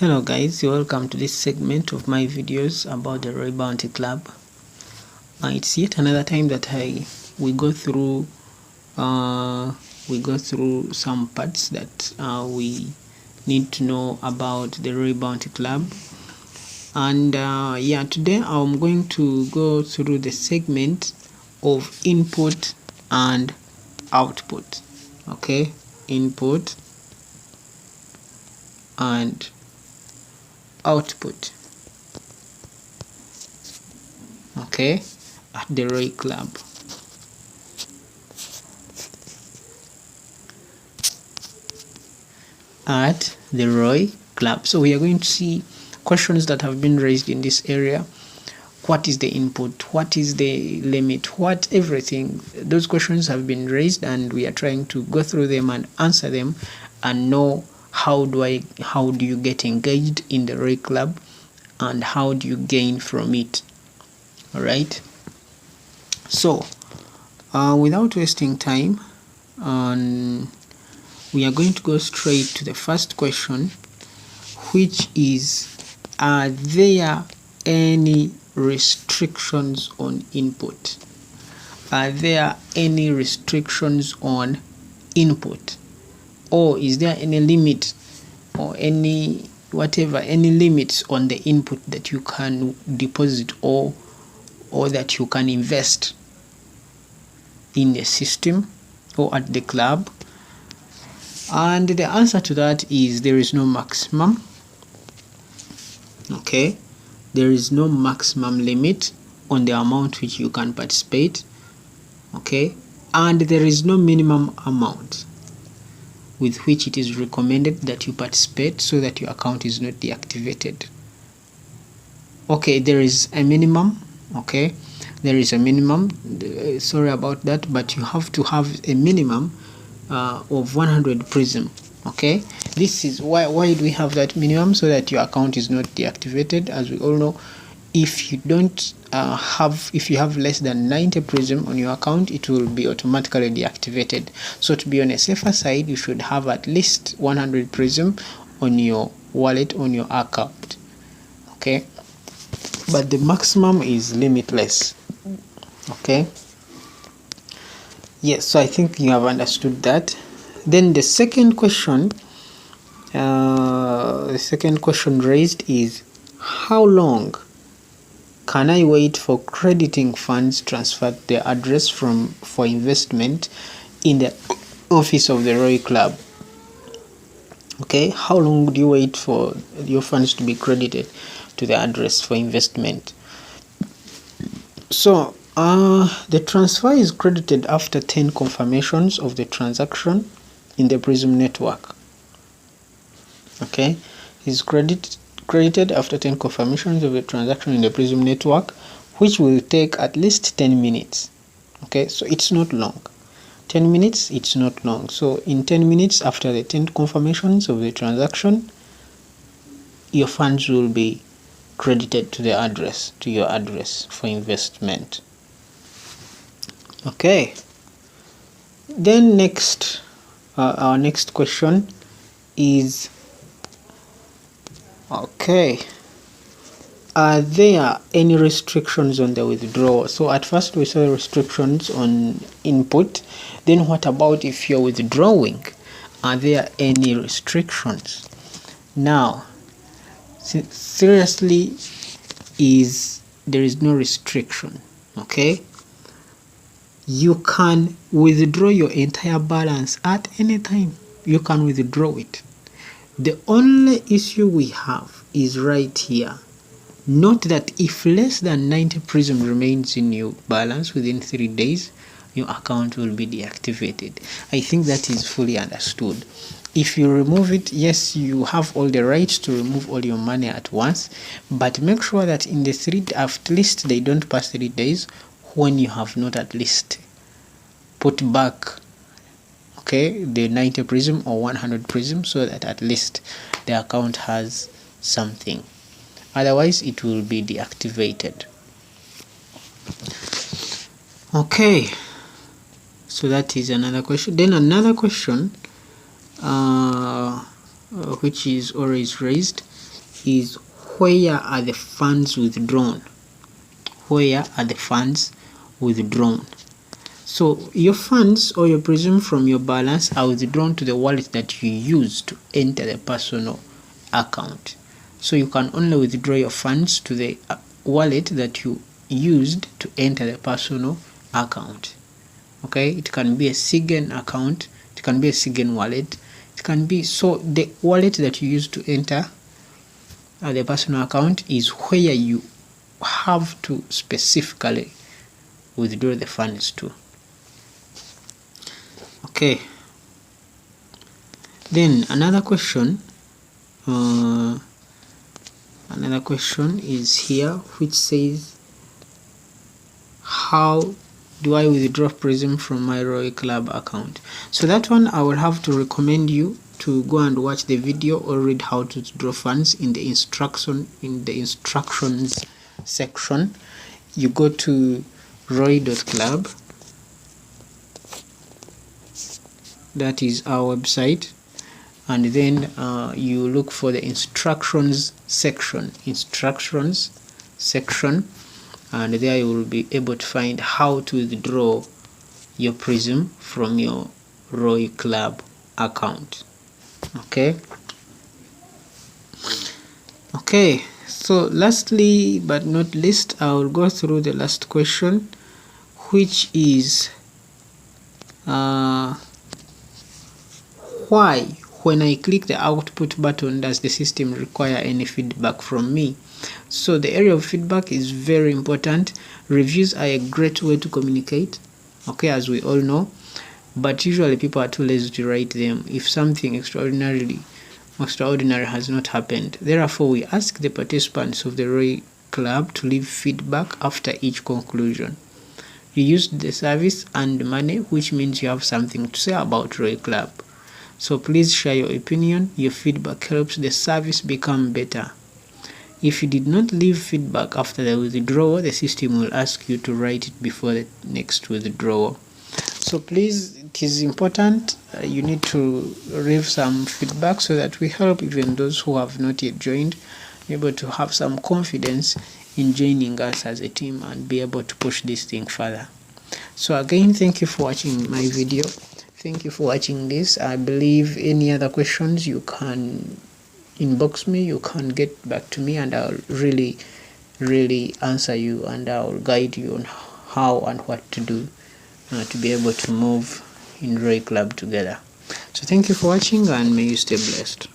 Hello guys, welcome to this segment of my videos about the Roy Bounty Club. It's yet another time that we go through some parts that we need to know about the Roy Bounty Club. And today I'm going to go through the segment of input and output. Okay, input and output, okay, at the Roy Club. At the Roy Club. So we are going to see questions that have been raised in this area. What is the input? What is the limit? What everything? Those questions have been raised, and we are trying to go through them and answer them and know how do you get engaged in the Roy Club and how do you gain from it. All right. So without wasting time, we are going to go straight to the first question, which is, are there any restrictions on input? Are there any restrictions on input? Or is there any limit or any limits on the input that you can deposit or that you can invest in the system or at the club? And the answer to that is there is no maximum. Okay, there is no maximum limit on the amount which you can participate. Okay, and there is no minimum amount with which it is recommended that you participate so that your account is not deactivated. Okay, there is a minimum. Okay, there is a minimum. Sorry about that, but you have to have a minimum of 100 prism. Okay, this is why do we have that minimum? So that your account is not deactivated. As we all know, if you don't if you have less than 90 prism on your account, it will be automatically deactivated. So to be on a safer side, you should have at least 100 prism on your wallet, on your account. Okay, but the maximum is limitless. Okay, yes, so I think you have understood that. Then the second question raised is, how long can I wait for crediting funds transferred to the address for investment in the office of the Roy Club? Okay, how long would you wait for your funds to be credited to the address for investment? So the transfer is credited after 10 confirmations of the transaction in the Prism network. Okay, is credited after 10 confirmations of the transaction in the Prism network, which will take at least 10 minutes. Okay, so it's not long. 10 minutes, it's not long. So in 10 minutes after the 10 confirmations of the transaction, your funds will be credited to your address for investment. Okay, then next our next question is, okay, are there any restrictions on the withdrawal? So at first we saw restrictions on input. Then what about if you're withdrawing? Are there any restrictions? Now, seriously, there is no restriction. Okay, you can withdraw your entire balance at any time. You can withdraw it. The only issue we have is right here. Note that if less than 90 prism remains in your balance within 3 days, your account will be deactivated. I think that is fully understood. If you remove it, yes, you have all the rights to remove all your money at once, but make sure that in the at least they don't pass 3 days when you have not at least put back, okay, the 90 prism or 100 prism, so that at least the account has something. Otherwise it will be deactivated. Okay, so that is another question. Then another question which is always raised is where are the funds withdrawn? Where are the funds withdrawn? So your funds or your presume from your balance are withdrawn to the wallet that you use to enter the personal account. So you can only withdraw your funds to the wallet that you used to enter the personal account. Okay, it can be a SIGEN account, it can be a SIGEN wallet, it can be, so the wallet that you use to enter the personal account is where you have to specifically withdraw the funds to. Okay, then another question is here, which says, how do I withdraw Prism from my Royal Club account? So that one I will have to recommend you to go and watch the video or read how to withdraw funds in the instructions section. You go to roy.club, that is our website, and then you look for the instructions section, and there you will be able to find how to withdraw your Prism from your Royal Club account. Okay, so lastly but not least, I will go through the last question, which is why, when I click the output button, does the system require any feedback from me? So the area of feedback is very important. Reviews are a great way to communicate, okay, as we all know, but usually people are too lazy to write them if something extraordinary has not happened. Therefore, we ask the participants of the Royal Club to leave feedback after each conclusion. You used the service and money, which means you have something to say about Royal Club. So please share your opinion. Your feedback helps the service become better. If you did not leave feedback after the withdrawal, the system will ask you to write it before the next withdrawal. So please, it is important, you need to leave some feedback so that we help even those who have not yet joined, be able to have some confidence in joining us as a team and be able to push this thing further. So again, thank you for watching my video. Thank you for watching this. I believe any other questions, you can inbox me, you can get back to me, and I'll really answer you, and I'll guide you on how and what to do to be able to move in Royal Club together. So thank you for watching, and may you stay blessed.